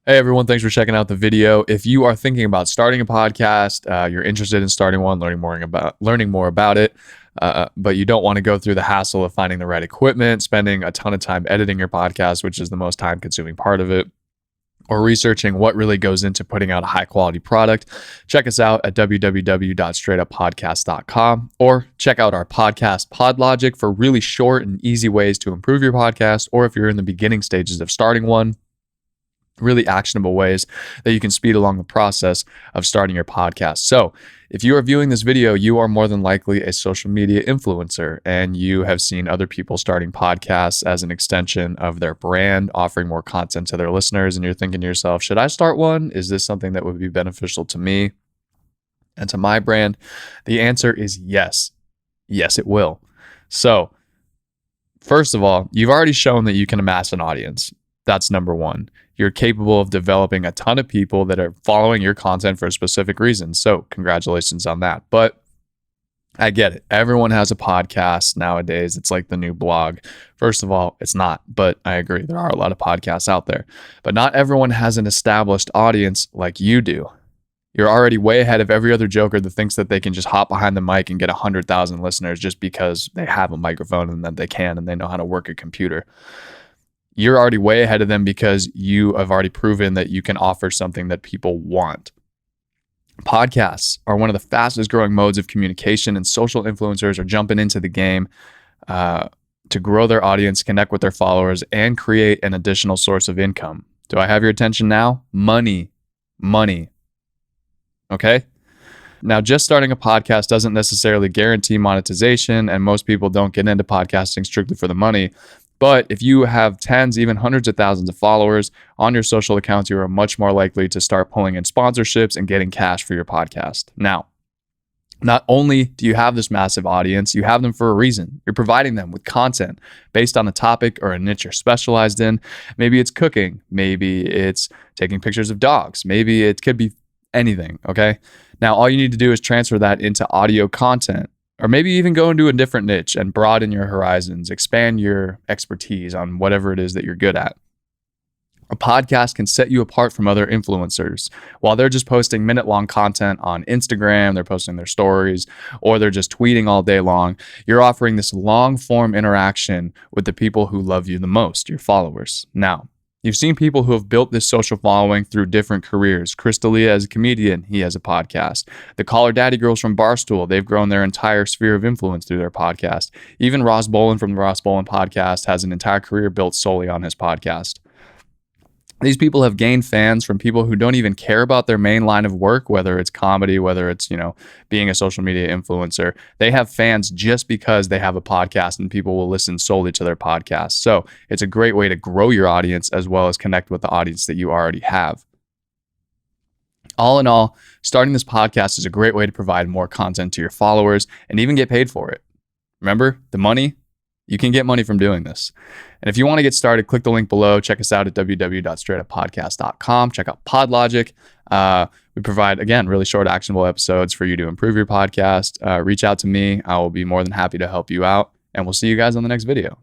Hey everyone, thanks for checking out the video. If you are thinking about starting a podcast, you're interested in starting one, learning more about it, but you don't want to go through the hassle of finding the right equipment, spending a ton of time editing your podcast, which is the most time-consuming part of it, or researching what really goes into putting out a high-quality product, check us out at www.straightuppodcast.com, or check out our podcast PodLogic for really short and easy ways to improve your podcast, or if you're in the beginning stages of starting one, really actionable ways that you can speed along the process of starting your podcast. So if you are viewing this video, you are more than likely a social media influencer and you have seen other people starting podcasts as an extension of their brand, offering more content to their listeners. And you're thinking to yourself, should I start one? Is this something that would be beneficial to me and to my brand? The answer is yes. Yes, it will. So first of all, you've already shown that you can amass an audience. That's number one. You're capable of developing a ton of people that are following your content for a specific reason. So congratulations on that. But I get it. Everyone has a podcast nowadays. It's like the new blog. First of all, it's not, but I agree. There are a lot of podcasts out there, but not everyone has an established audience like you do. You're already way ahead of every other joker that thinks that they can just hop behind the mic and get 100,000 listeners just because they have a microphone and that they can and they know how to work a computer. You're already way ahead of them because you have already proven that you can offer something that people want. Podcasts are one of the fastest growing modes of communication, and social influencers are jumping into the game to grow their audience, connect with their followers, and create an additional source of income. Do I have your attention now? Money. Okay? Now, just starting a podcast doesn't necessarily guarantee monetization, and most people don't get into podcasting strictly for the money. But if you have tens, even hundreds of thousands of followers on your social accounts, you are much more likely to start pulling in sponsorships and getting cash for your podcast. Now, not only do you have this massive audience, you have them for a reason. You're providing them with content based on a topic or a niche you're specialized in. Maybe it's cooking. Maybe it's taking pictures of dogs. Maybe it could be anything, okay? Now, all you need to do is transfer that into audio content. Or maybe even go into a different niche and broaden your horizons, expand your expertise on whatever it is that you're good at. A podcast can set you apart from other influencers. While they're just posting minute-long content on Instagram, they're posting their stories, or they're just tweeting all day long, you're offering this long-form interaction with the people who love you the most, your followers. Now, you've seen people who have built this social following through different careers. Chris D'Elia is a comedian. He has a podcast. The Call Her Daddy girls from Barstool, they've grown their entire sphere of influence through their podcast. Even Ross Bolin from the Ross Bolin podcast has an entire career built solely on his podcast. These people have gained fans from people who don't even care about their main line of work, whether it's comedy, whether it's, being a social media influencer. They have fans just because they have a podcast and people will listen solely to their podcast. So it's a great way to grow your audience as well as connect with the audience that you already have. All in all, starting this podcast is a great way to provide more content to your followers and even get paid for it. Remember, the money? You can get money from doing this. And if you want to get started, click the link below. Check us out at www.straightuppodcast.com. Check out PodLogic. We provide, again, really short, actionable episodes for you to improve your podcast. Reach out to me. I will be more than happy to help you out. And we'll see you guys on the next video.